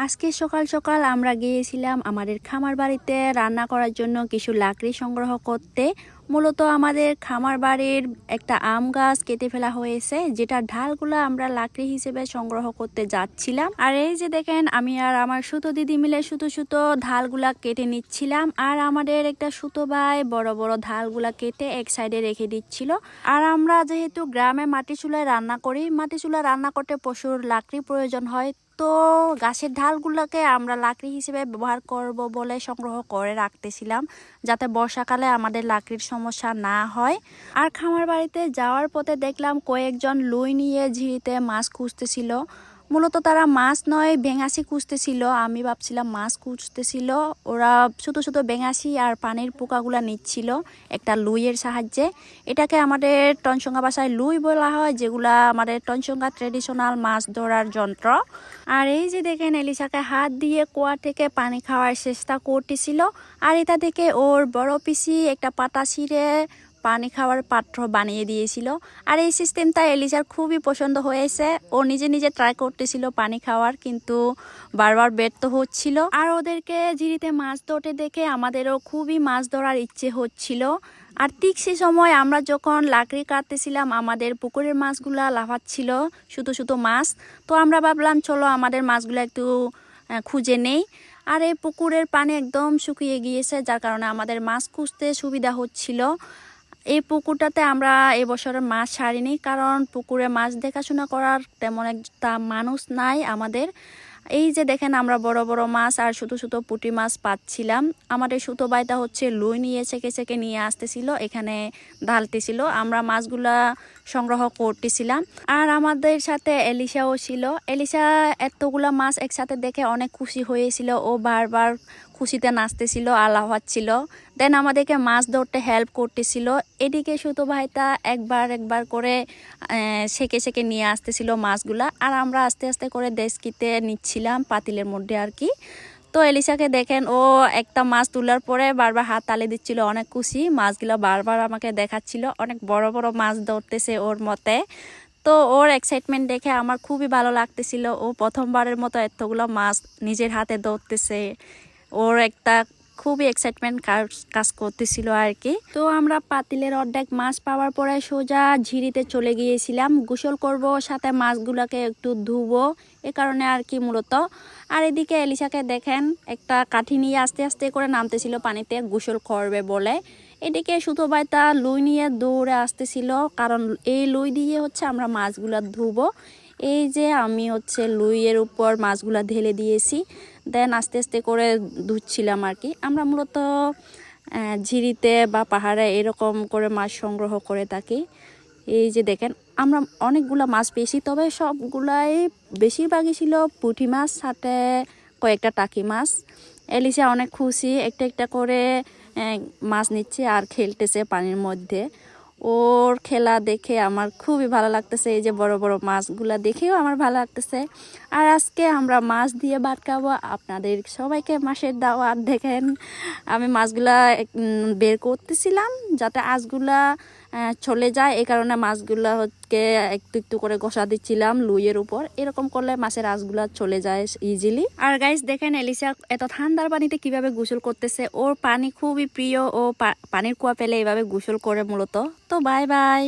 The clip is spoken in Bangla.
আজকে সকাল সকাল আমরা গিয়েছিলাম আমাদের খামার বাড়িতে রান্না করার জন্য কিছু লাকড়ি সংগ্রহ করতে। মূলত আমাদের খামার বাড়ির একটা আম গাছ কেটে ফেলা হয়েছে, যেটা ঢালগুলো আমরা লাকড়ি হিসেবে সংগ্রহ করতে যাচ্ছিলাম। আর এই যে দেখেন, আমি আর আমার সুতো দিদি মিলে সুতো সুতো ঢালগুলা কেটে নিচ্ছিলাম, আর আমাদের একটা সুতো ভাই বড় বড় ঢালগুলা কেটে এক সাইডে রেখে দিচ্ছিল। আর আমরা যেহেতু গ্রামে মাটি চুলায় রান্না করি, মাটি চুলায় রান্না করতে প্রচুর লাকড়ি প্রয়োজন হয়, তো গাছের ঢালগুলোকে আমরা লাকড়ি হিসেবে ব্যবহার করব বলে সংগ্রহ করে রাখতেছিলাম, যাতে বর্ষাকালে আমাদের লাকড়ির সমস্যা না হয়। আর খামার বাড়িতে যাওয়ার পথে দেখলাম কয়েকজন লুই নিয়ে ঝিরিতে মাছ খুঁজতেছিল। মূলত তারা মাছ নয়, বেঙাসি খুঁজতেছিল। আমি ভাবছিলাম মাছ খুঁজতেছিল, ওরা ছোট ছোট বেঙাসি আর পানির পোকাগুলা নিচ্ছিল একটা লুইয়ের সাহায্যে। এটাকে আমাদের টনসঙ্গা ভাষায় লুই বলা হয়, যেগুলা আমাদের টনসঙ্গা ট্রেডিশনাল মাছ ধরার যন্ত্র। আর এই যে দেখেন, এলিসাকে হাত দিয়ে কুয়া থেকে পানি খাওয়ার চেষ্টা করতেছিল, আর এটা থেকে ওর বড় পিসি একটা পাতা ছিঁড়ে পানি খাওয়ার পাত্র বানিয়ে দিয়েছিল। আর এই সিস্টেমটা এলিসার খুবই পছন্দ হয়েছে। ও নিজে নিজে ট্রাই করতেছিল পানি খাওয়ার, কিন্তু বারবার ব্যর্থ হচ্ছিল। আর ওদেরকে ঝিরিতে মাছ ধরতে দেখে আমাদেরও খুবই মাছ ধরার ইচ্ছে হচ্ছিল। আর ঠিক সে সময় আমরা যখন লাকড়ি কাটতেছিলাম, আমাদের পুকুরের মাছগুলা লাফাচ্ছিল, ছোটো ছোটো মাছ। তো আমরা ভাবলাম চলো আমাদের মাছগুলো একটু খুঁজে নেই। আর এই পুকুরের পানি একদম শুকিয়ে গিয়েছে, যার কারণে আমাদের মাছ খুঁজতে সুবিধা হচ্ছিল। এই পুকুরটাতে আমরা এবছর মাছ ছাড়িনি, কারণ পুকুরে মাছ দেখাশোনা করার তেমন একটা মানুষ নাই আমাদের। এই যে দেখেন, আমরা বড় বড় মাছ আর ছোট ছোট পুঁটি মাছ পাচ্ছিলাম। আমাদের সুতো বাইটা হচ্ছে লুই নিয়ে ছেঁকে ছেঁকে নিয়ে আসতেছিল, এখানে ঢালতেছিল, আমরা মাছগুলা সংগ্রহ করতেছিলাম। আর আমাদের সাথে এলিসাও ছিল। এলিসা এতগুলা মাছ একসাথে দেখে অনেক খুশি হয়েছিল, ও বারবার খুশিতে নাচতেছিল আর লাফাচ্ছিল। দেন আমাদেরকে মাছ ধরতে হেল্প করতেছিল। এদিকে সুতো ভাইটা একবার একবার করে ছেঁকে ছেঁকে নিয়ে আসতেছিল মাছগুলা, আর আমরা আস্তে আস্তে করে দেশকিতে নিচ্ছিলাম পাতিলের মধ্যে আর কি। তো এলিসাকে দেখেন, ও একটা মাছ তোলার পরে বারবার হাত তালি দিচ্ছিল, অনেক খুশি। মাছগুলো বারবার আমাকে দেখাচ্ছিল, অনেক বড় বড় মাছ ধরতেছে ওর মতে। তো ওর এক্সাইটমেন্ট দেখে আমার খুবই ভালো লাগতেছিল। ও প্রথমবারের মতো এতগুলো মাছ নিজের হাতে ধরতেছে, ওর একটা খুবই এক্সাইটমেন্ট কাজ করতেছিল আর কি। তো আমরা পাতিলের অর্ধেক মাছ পাওয়ার পরে সোজা ঝিরিতে চলে গিয়েছিলাম, গোসল করব, সাথে মাছগুলোকে একটু ধুবো, এ কারণে আর কি মূলত। আর এদিকে এলিসাকে দেখেন, একটা কাঠি নিয়ে আস্তে আস্তে করে নামতেছিল পানিতে গোসল করবে বলে। এদিকে সুতো বাইটা লুই নিয়ে দৌড়ে আসতেছিল, কারণ এই লুই দিয়ে হচ্ছে আমরা মাছগুলো ধুবো। এই যে আমি হচ্ছে লুইয়ের উপর মাছগুলা ঢেলে দিয়েছি, দেন আস্তে আস্তে করে ধুচ্ছিলাম আর কি। আমরা মূলত ঝিরিতে বা পাহাড়ে এরকম করে মাছ সংগ্রহ করে থাকি। এই যে দেখেন, আমরা অনেকগুলা মাছ পেয়েছি, তবে সবগুলাই বেশিরভাগই ছিল পুঁটি মাছ, সাথে কয়েকটা টাকি মাছ। এলিসা অনেক খুশি, একটা একটা করে মাছ নিচ্ছে আর খেলতেছে পানির মধ্যে। ওর খেলা দেখে আমার খুবই ভালো লাগতেছে, এই যে বড় বড় মাছগুলা দেখেও আমার ভালো লাগতেছে। আর আজকে আমরা মাছ দিয়ে ভাত খাবো, আপনাদের সবাইকে মাছের দাওয়াত। দেখেন, আমি মাছগুলা বের করতেছিলাম যাতে আঁশগুলা চলে যায়, এই কারণে মাছগুলা হচ্ছে একটু একটু করে ঘষা দিচ্ছিলাম লুইয়ের উপর। এরকম করলে মাছের আঁশগুলা চলে যায় ইজিলি। আর গাইস দেখেন, এলিসা এত ঠান্ডার পানিতে কিভাবে গোসল করতেছে। ওর পানি খুবই প্রিয়, ও পানির কুয়া পেলে এভাবে গোসল করে মূলত। তো বাই বাই।